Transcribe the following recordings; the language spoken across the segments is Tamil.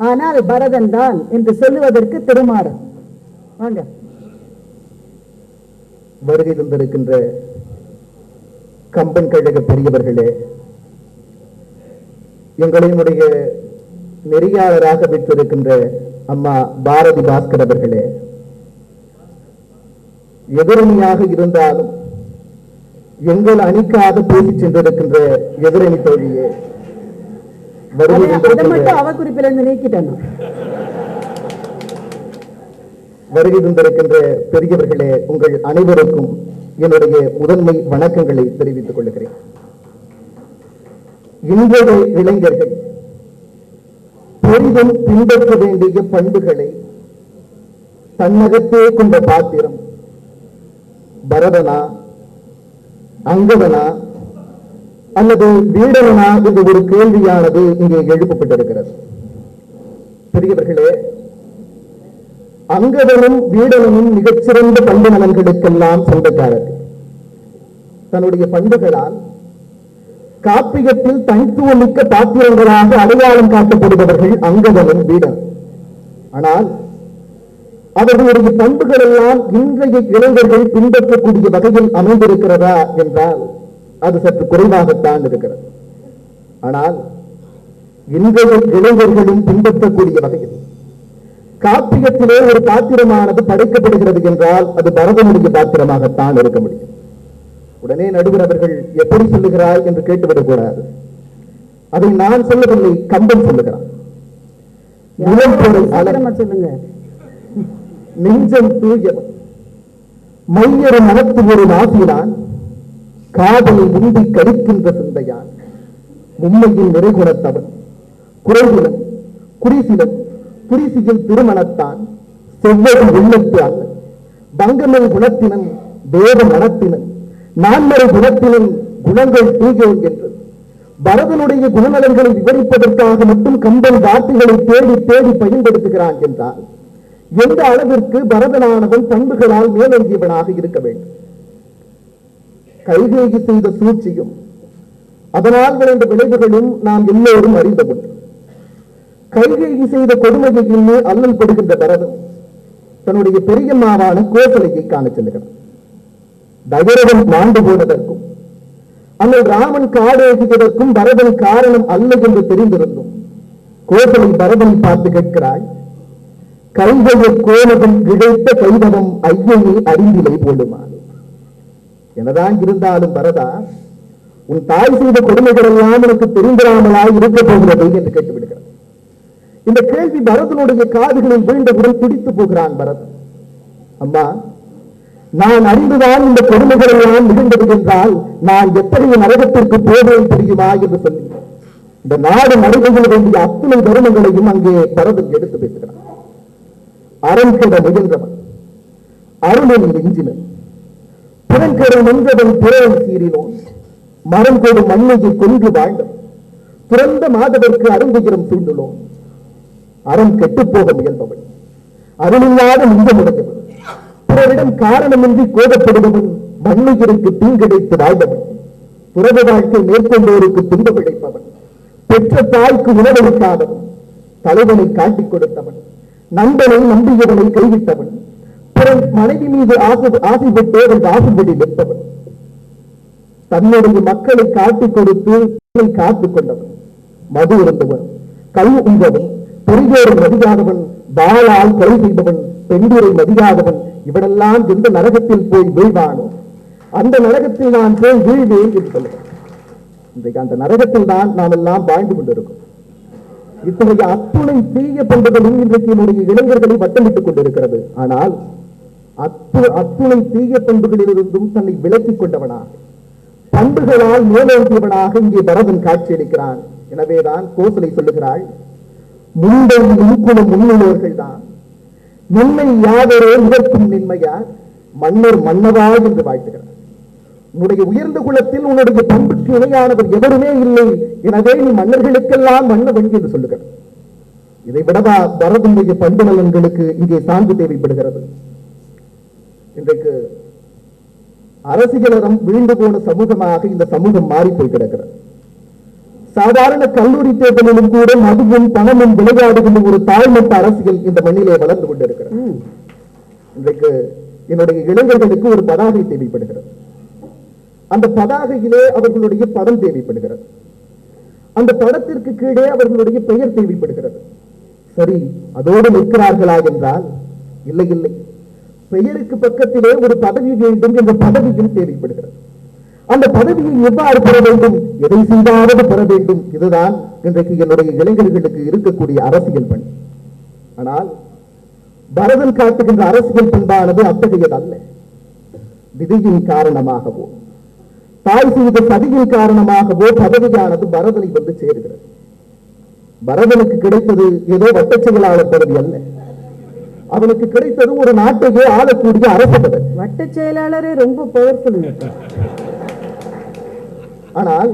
ஆனால் பரதன் தான் என்று சொல்லுவதற்கு திருமாறன். வாங்க. வருகை தந்திருக்கின்ற கம்பன் கழக பெரியவர்களே, எங்களினுடைய நெறியாளராக பெற்றிருக்கின்ற அம்மா பாரதி பாஸ்கர் அவர்களே, எதிரணியாக இருந்தாலும் எங்கள் அணிக்காக பேசி சென்றிருக்கின்ற எதிரணி தோழியே, வருகை தந்திருக்கின்ற பெரியவர்களே, உங்கள் அனைவருக்கும் என்னுடைய முதன்மை வணக்கங்களை தெரிவித்துக் கொள்கிறேன். இன்றைய இளைஞர்கள் பெரிதும் பின்பற்ற வேண்டிய பண்புகளை தன்னகத்தே கொண்ட பாத்திரம் பரதனா, அங்கதனா அல்லது வீடனா என்ற ஒரு கேள்வியானது இங்கே எழுப்பப்பட்டிருக்கிறது. பெரியவர்களே, அங்கதனும் வீடனும் மிகச்சிறந்த பண்பு நலன்களுக்கெல்லாம் சொந்தக்காரர்கள். தன்னுடைய பண்புகளால் காப்பியத்தில் தனித்துவமிக்க பாத்திரங்களாக அடையாளம் காட்டப்படுபவர்கள் அங்கதனும் வீடன். ஆனால் அவர்களுடைய பண்புகள் எல்லாம் இன்றைய இளைஞர்கள் பின்பற்றக்கூடிய வகையில் அமைந்திருக்கிறதா என்றால் அது சற்று குறைவாகத்தான் இருக்கிறது. ஆனால் இன்றைய இளைஞர்களும் பின்பற்றக்கூடிய வகையில் காப்பியத்திலே ஒரு பாத்திரமானது படைக்கப்படுகிறது என்றால் அது பரதனுடைய பாத்திரமாகத்தான் இருக்க முடியும். உடனே நடுவர் அவர்கள் எப்படி சொல்லுகிறார் என்று கேட்டுவிடக் கூடாது. அதை நான் சொல்லவில்லை, கம்பன் சொல்லுகிறான். சொல்லுங்க. நெஞ்சம் தூயவன் மையறு மனத்து ஒரு நாசினான், காதலை முந்தி கடிக்கின்ற சிந்தையான், உண்மையின் நிறைகுணத்தவன், குறைகுணன் குறிசிலன், குறிசியில் திருமணத்தான், செவ்வகை உள்ளத்து அல்ல, பங்கமன் குணத்தினன், தேவ மனத்தினன், நான்மறை குணத்தினன், குணங்கள் தூயோன் என்று பரதனுடைய குணநலன்களை விவரிப்பதற்காக மட்டும் கம்பன் வார்த்தைகளை தேடி தேடி பயன்படுத்துகிறான் என்றால் எந்த அளவிற்கு பரதனானவன் பண்புகளால் மேலோங்கியவனாக இருக்க வேண்டும். கைகேயி செய்த சூழ்ச்சியும் அதனால் விளைந்த விளைவுகளும் நாம் எல்லோரும் அறிந்த ஒன்று. கைகேயி செய்த கொடுமையை இன்னே அல்லல் படுகின்ற பரதன் தன்னுடைய பெரியம்மாவான கோசலையை காண செல்லுகிறான். தயரவன் மாண்டு போனதற்கும் அண்ணல் ராமன் காடேகியதற்கும் பரதன் காரணம் அல்ல என்று தெரிந்திருந்தும் கோசலை பரதனை பார்த்து கேட்கிறாள், கைகையை கோலகம் இழைத்த கைதவம் ஐயனே அறிந்திலை போடுமாறு. எனதான் இருந்தாலும் பரதா, உன் தாய் செய்த கொடுமைகள் எல்லாம் எனக்கு தெரிந்திராமலாய் இருக்க போகிறது என்று கேட்டுவிடுகிறார். இந்த கேள்வி பரதனுடைய காதுகளில் வீழ்ந்தவுடன் துடித்து போகிறான் பரதன். அம்மா, நான் அறிந்துதான் இந்த கொடுமைகள் எல்லாம் நிகழ்ந்தது என்றால் நான் எத்தகைய நரகத்திற்கு போவேன் தெரியுமா என்று சொல்லி இந்த நாடு நடைபெற வேண்டிய அத்தனை தருணங்களையும் அங்கே பரதன் எடுத்து பேசுகிறான். அறம் கெட முயன்றவன், அருளில் நெஞ்சினன், புறங்கெட நின்றவன் புறவை சீரினோன், மரம் கொடு மண்ணையை கொன்று வாழ்ந்தவன், துறந்த மாதவர்க்கு அருந்துகிறம் சூழ்ந்துள்ளோன், அறம் கெட்டுப்போக முயல்பவன், அருளில்லாத நெஞ்சமுடையவன், பிறரிடம் காரணமின்றி கோபப்படுபவன், மண்ணுயிருக்கு தீங்கிழைத்து வாழ்ந்தவன், துறவு வாழ்க்கை மேற்கொண்டோருக்கு துன்ப பிழைப்பவன், பெற்ற தாய்க்கு உணவளிக்காதவன், தலைவனை காட்டிக் கொடுத்தவன், நண்பனை நம்பியவனை கைவிட்டவன், பிறன் மனைவி மீது ஆசைப்பட்டவன் ஆசைப்படி நிற்பவன், தன்னுடைய மக்களை காட்டிக் கொடுத்து காத்துக் கொண்டவன், மது இருந்தவன், கல் உண்டவன், பெரியோரை மதியாதவன், பாலால் கொலை செய்தவன், பெண்டூரை மதியாதவன், இவனெல்லாம் எந்த நரகத்தில் போய் வீழ்வானோ அந்த நரகத்தில் நான் போய் வீழ்வேன் என்று சொல்லுவேன். இன்றைக்கு அந்த நரகத்தில் தான் நாம் எல்லாம் வாழ்ந்து கொண்டிருக்கோம். இத்தகைய அத்துணை தீய பண்புகளும் இன்றைக்கு என்னுடைய இளைஞர்களை வட்டமிட்டுக் கொண்டிருக்கிறது. ஆனால் அத்துணை தீய பண்புகளிலிருந்தும் தன்னை விலக்கிக் கொண்டவனாக, பண்புகளால் மேலோங்கியவனாக இங்கே பரதன் காட்சியளிக்கிறான். எனவேதான் கோசலை சொல்லுகிறாள், முன்பை முன்குணம் முன்னுள்ளவர்கள் தான் நின்மை யாதரோ இதற்கும் நின்மையார் மன்னர் மன்னவா என்று வாழ்த்துகிறார். உன்னுடைய உயர்ந்த குலத்தில் உன்னுடைய பண்புக்கு இணையானவர் எவருமே இல்லை, எனவே நீ மன்னர்களுக்கெல்லாம் மன்னவன் என்று சொல்லுகிறார். இதை விடவா பரதனுடைய பண்பு நலன்களுக்கு இங்கே சான்று தேவைப்படுகிறது. இன்றைக்கு அரசியலறம் வீழ்ந்து போன சமூகமாக இந்த சமூகம் மாறி போய் கிடக்கிறது. சாதாரண கல்லூரி தேர்தலிலும் கூட மதுவும் பணமும் விளையாடுகின்ற ஒரு தாழ்மட்ட அரசியல் இந்த மண்ணிலே வளர்ந்து கொண்டிருக்கிறது. இன்றைக்கு என்னுடைய இளைஞர்களுக்கு ஒரு பதாகை தேவைப்படுகிறது. அந்த பதாகையிலே அவர்களுடைய படம் தேவைப்படுகிறது. அந்த படத்திற்கு கீழே அவர்களுடைய பெயர் தேவைப்படுகிறது. சரி, அதோடு நிற்கிறார்களா என்றால் இல்லை இல்லை, பெயருக்கு பக்கத்திலே ஒரு பதவி வேண்டும் என்ற பதவியும் தேவைப்படுகிறது. அந்த பதவியை எவ்வாறு பெற வேண்டும், எதை செய்தாவது பெற வேண்டும், இதுதான் இன்றைக்கு என்னுடைய இளைஞர்களுக்கு இருக்கக்கூடிய அரசியல் பணி. ஆனால் பரதன் காட்டுகின்ற அரசியல் பண்பானது அத்தகையது அல்ல. விதியின் காரணமாகவோ தாய் செய்த சதியின் காரணமாகவோ பதவியானது பரதனை வந்து சேருகிறது. பரதனுக்கு கிடைத்தது ஏதோ வட்டச் செயலாளர் பதவி அல்ல, அவனுக்கு கிடைத்தது ஒரு நாட்டையே ஆளக்கூடிய அரசு பதவி. வட்டச் செயலாளரே ரொம்ப பவர்ஃபுல். ஆனால்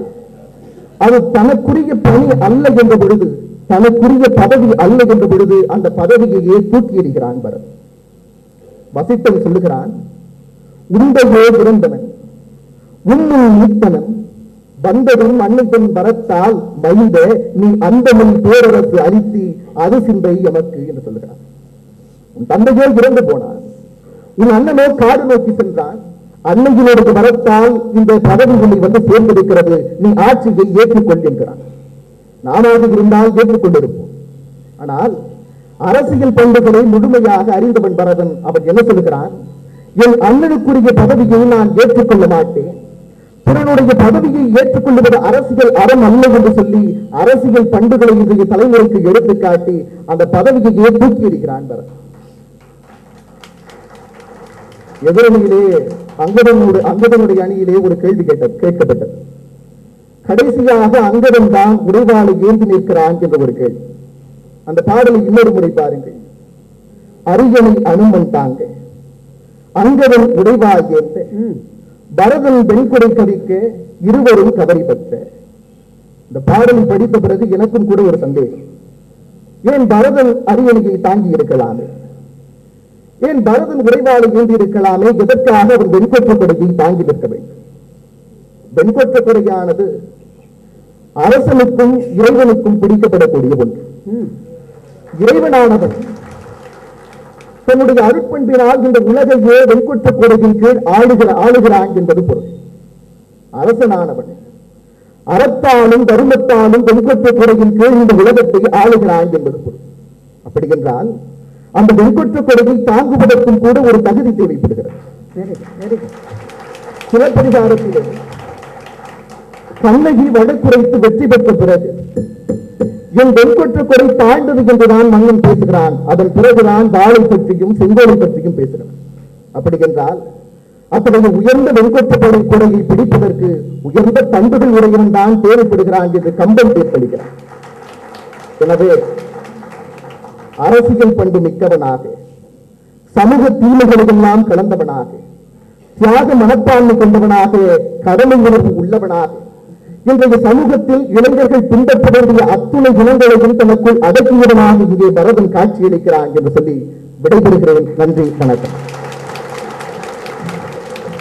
அது தனக்குரிய பணி அல்ல என்ற பொழுது, தனக்குரிய பதவி அல்ல என்ற பொழுது அந்த பதவியையே தூக்கி எறிகிறான் பரதன். வசித்தன் சொல்லுகிறான், உண்டையோ பிறந்தவன் உண்ணும் நீத்தனம் வந்ததும் அன்னைத்தன் வரத்தால் மைந்த நீ அந்த மணி பேரரசு அரிசி அது சிந்தை எமக்கு என்று சொல்லுகிறான். உன் தந்தையோ இறந்து போனான், உன் அண்ணனோ காடு நோக்கி சென்றான், அன்னையினோடு வரத்தால் இந்த பதவி உன்னை வந்து சேர்ந்திருக்கிறது, நீ ஆட்சியை ஏற்றுக்கொள் என்கிறான். நானாக இருந்தால் ஏற்றுக்கொண்டிருப்போம். ஆனால் அரசியல் பண்புகளை முழுமையாக அறிந்தவன் பரதன். அவன் என்ன சொல்லுகிறான், என் அண்ணனுக்குரிய பதவியை நான் ஏற்றுக்கொள்ள மாட்டேன், பிறனுடைய பதவியை ஏற்றுக்கொள்வது அரசியல் அறம் அல்ல என்று சொல்லி அரசியல் பண்புகளை இன்றைய தலைமுறைக்கு எடுத்துக்காட்டி அந்த பதவியை தூக்கி எறிகிறான் பரதன். எதிரணியிலே அங்கதனுடைய அணியிலே ஒரு கேள்வி கேட்கப்பட்டது. கடைசியாக அங்கதன் தான் உடைவாளை ஏந்தி நிற்கிறான் என்ற ஒரு கேள்வி. அந்த பாடலை இன்னொரு முறை பாருங்கள். அரியணை அனுமன் தாங்க அங்கதன் உடைவாள் ஏந்த பரதன் வெண்குடை கவிக்க இருவரும் கவரி பெற்ற. இந்த பாடலை படித்த பிறகு எனக்கும் கூட ஒரு சந்தேகம். ஏன் பரதன் அரியணையை தாங்கி இருக்கலாமே, ஏன் பரதன் உடைவாளை ஏந்தி இருக்கலாமே, எதற்காக அவர் வெண்கொற்ற கொடையை தாங்கி நிற்க வேண்டும்? வெண்கொற்ற கொடையானது அரசனுக்கும் இறைவனுக்கும் பிடிக்கப்படக்கூடிய ஒன்று. இறைவனானவன் தன்னுடைய அருட்பண்பினால் இந்த உலகையே வெண்கொற்ற கொடையின் கீழ் ஆளுகிறான் என்பது பொருள். அரசனானவன் அறத்தாலும் தருமத்தாலும் வெண்கொற்ற கொடையின் கீழ் இந்த உலகத்தை ஆளுகிறான் என்பது பொருள். அப்படி என்றால் அந்த வெண்கொற்ற கொடையை தாங்குவதற்கும் கூட ஒரு தகுதி தேவைப்படுகிறது. சிலப்பதிகாரத்திலே கண்ணகி வழக்குரைத்து வெற்றி பெற்ற பிறகு என் வெண்கொற்ற கொடை தாழ்ந்தது என்றுதான் மன்னன் பேசுகிறான். அதன் பிறகுதான் வாளை பற்றியும் செங்கோலை பற்றியும் பேசுகிறான். அப்படி என்றால் அத்தகைய உயர்ந்த வெண்கொற்ற கொடையை பிடிப்பதற்கு உயர்ந்த பண்புகள் உடையவன் தான் தேவைப்படுகிறான் என்று கம்பன் தீர்ப்பளிக்கிறான். எனவே அரசியல் பண்பு மிக்கவனாக, சமூக தீமைகளெல்லாம் கலந்தவனாக, தியாக மனப்பான்மை கொண்டவனாக, கடமை உணர்வு உள்ளவனாக இன்றைய சமூகத்தில் இளைஞர்கள் பின்பற்ற வேண்டிய அத்துணை குணங்களையும் தனக்குள் அடக்கியவனாக இங்கே பரதன் காட்சியளிக்கிறான் என்று சொல்லி விடைபெறுகிறேன். நன்றி, வணக்கம்.